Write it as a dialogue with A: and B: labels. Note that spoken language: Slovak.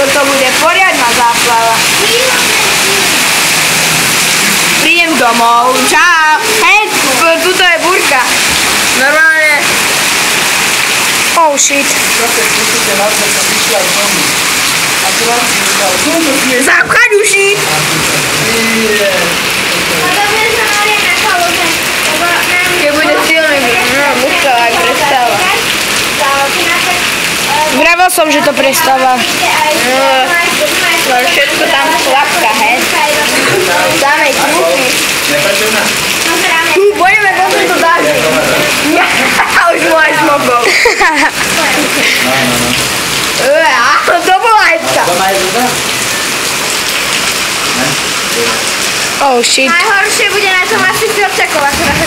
A: Toto bude poriadna záplava. Prídem domov. Čau. Hej, tuto je búrka. Normálne.
B: Oh shit.
A: Zapchať uši. Keď bude silný, búrka aj prestáva.
B: Vravel som, že to prestáva.
A: No všetko tam chlapka, hej. Samej krúky. Pojeme potom to dať. Už mu aj smokol. To bola hecka.
B: Oh shit.
A: Najhoršie bude na tom asi Filčakova, ktorá sa